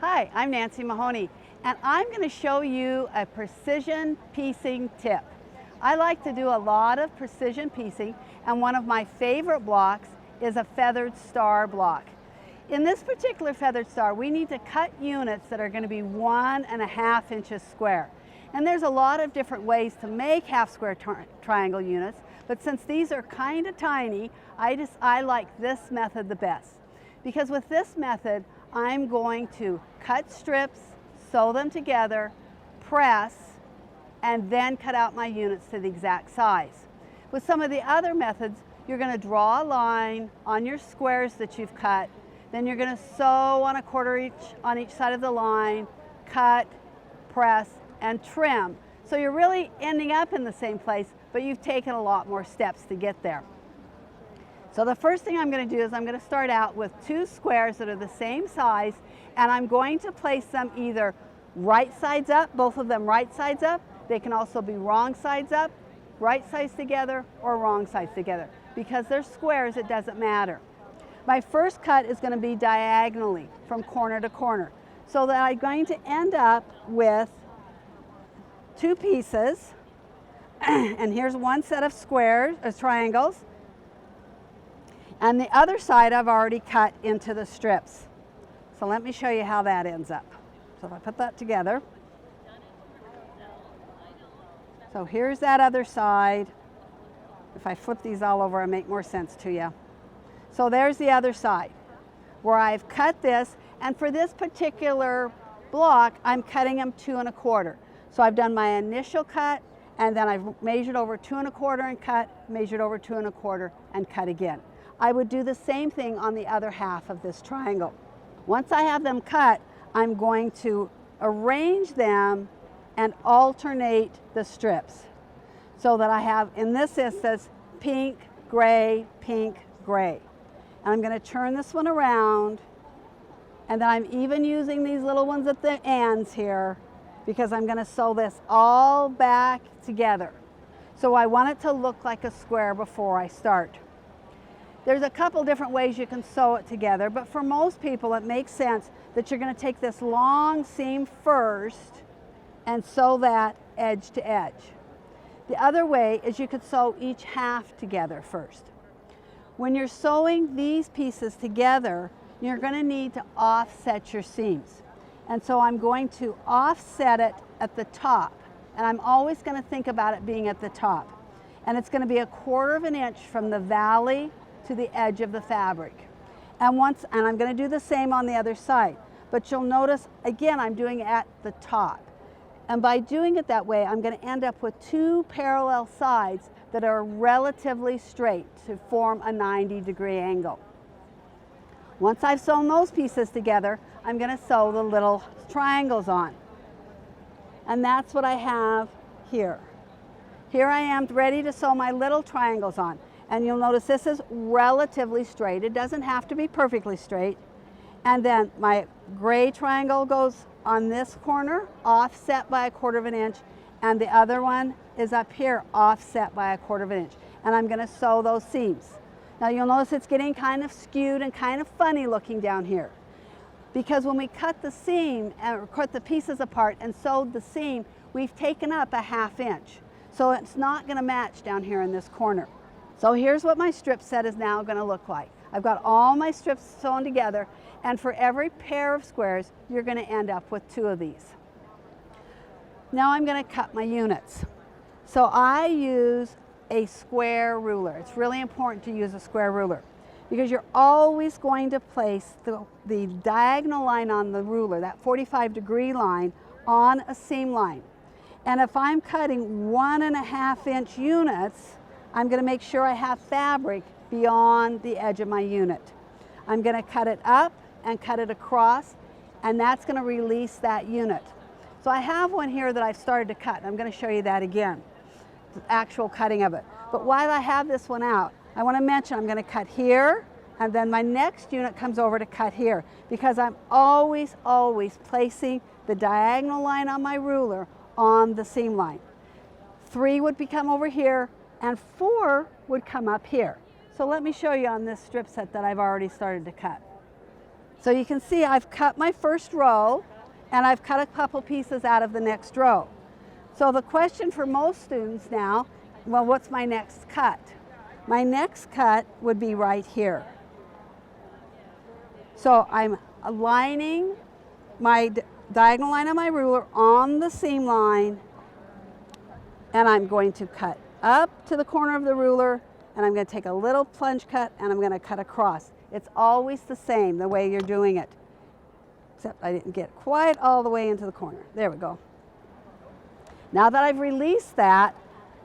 Hi, I'm Nancy Mahoney, and I'm going to show you a precision piecing tip. I like to do a lot of precision piecing, and one of my favorite blocks is a feathered star block. In this particular feathered star, we need to cut units that are going to be 1.5 inches square. And there's a lot of different ways to make half square triangle units, but since these are kind of tiny, I like this method the best. Because with this method, I'm going to cut strips, sew them together, press, and then cut out my units to the exact size. With some of the other methods, you're going to draw a line on your squares that you've cut, then you're going to sew on a quarter on each side of the line, cut, press, and trim. So you're really ending up in the same place, but you've taken a lot more steps to get there. So the first thing I'm going to do is I'm going to start out with two squares that are the same size, and I'm going to place them either right sides up, both of them right sides up. They can also be wrong sides up, right sides together, or wrong sides together. Because they're squares, it doesn't matter. My first cut is going to be diagonally from corner to corner, so that I'm going to end up with two pieces, and here's one set of squares, or triangles, and the other side I've already cut into the strips. So let me show you how that ends up. So if I put that together, so here's that other side. If I flip these all over, it'll make more sense to you. So there's the other side where I've cut this, and for this particular block, I'm cutting them 2 1/4. So I've done my initial cut, and then I've measured over 2 1/4 and cut, measured over 2 1/4 and cut again. I would do the same thing on the other half of this triangle. Once I have them cut, I'm going to arrange them and alternate the strips so that I have, in this instance, pink, gray, gray. And I'm going to turn this one around, and then I'm even using these little ones at the ends here because I'm going to sew this all back together. So I want it to look like a square before I start. There's a couple different ways you can sew it together, but for most people it makes sense that you're going to take this long seam first and sew that edge to edge. The other way is you could sew each half together first. When you're sewing these pieces together, you're going to need to offset your seams. And so I'm going to offset it at the top, and I'm always going to think about it being at the top. And it's going to be 1/4 inch from the valley to the edge of the fabric. And I'm going to do the same on the other side, but you'll notice again I'm doing it at the top. And by doing it that way, I'm going to end up with 2 parallel sides that are relatively straight to form a 90-degree angle. Once I've sewn those pieces together, I'm going to sew the little triangles on. And that's what I have here. Here I am ready to sew my little triangles on. And you'll notice this is relatively straight. It doesn't have to be perfectly straight. And then my gray triangle goes on this corner, offset by 1/4 inch, and the other one is up here, offset by 1/4 inch. And I'm going to sew those seams. Now you'll notice it's getting kind of skewed and kind of funny looking down here. Because when we cut the seam, or cut the pieces apart and sewed the seam, we've taken up 1/2 inch. So it's not going to match down here in this corner. So here's what my strip set is now going to look like. I've got all my strips sewn together, and for every pair of squares, you're going to end up with 2 of these. Now I'm going to cut my units. So I use a square ruler. It's really important to use a square ruler because you're always going to place the diagonal line on the ruler, that 45-degree line, on a seam line. And if I'm cutting 1.5 inch units, I'm going to make sure I have fabric beyond the edge of my unit. I'm going to cut it up and cut it across, and that's going to release that unit. So I have one here that I've started to cut. I'm going to show you that again, the actual cutting of it. But while I have this one out, I want to mention I'm going to cut here, and then my next unit comes over to cut here, because I'm always placing the diagonal line on my ruler on the seam line. 3 would become over here, and 4 would come up here. So let me show you on this strip set that I've already started to cut. So you can see I've cut my first row and I've cut a couple pieces out of the next row. So the question for most students now, well, what's my next cut? My next cut would be right here. So I'm aligning my diagonal line of my ruler on the seam line, and I'm going to cut up to the corner of the ruler, and I'm going to take a little plunge cut and I'm going to cut across. It's always the same the way you're doing it, except I didn't get quite all the way into the corner. There we go. Now that I've released that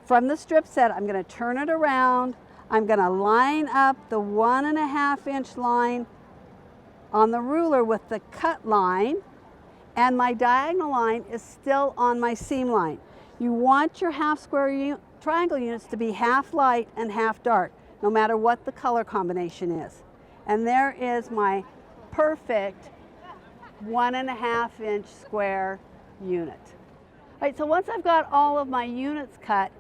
from the strip set, I'm going to turn it around. I'm going to line up the 1.5 inch line on the ruler with the cut line, and my diagonal line is still on my seam line. You want your half square triangle units to be half light and half dark, no matter what the color combination is. And there is my perfect 1.5 inch square unit. All right, so once I've got all of my units cut,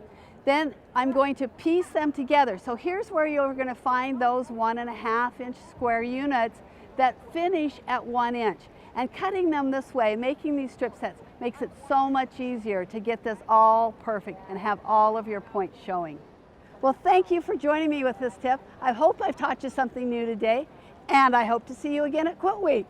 then I'm going to piece them together. So here's where you're going to find those 1.5 inch square units that finish at 1 inch. And cutting them this way, making these strip sets, makes it so much easier to get this all perfect and have all of your points showing. Well, thank you for joining me with this tip. I hope I've taught you something new today, and I hope to see you again at Quilt Week.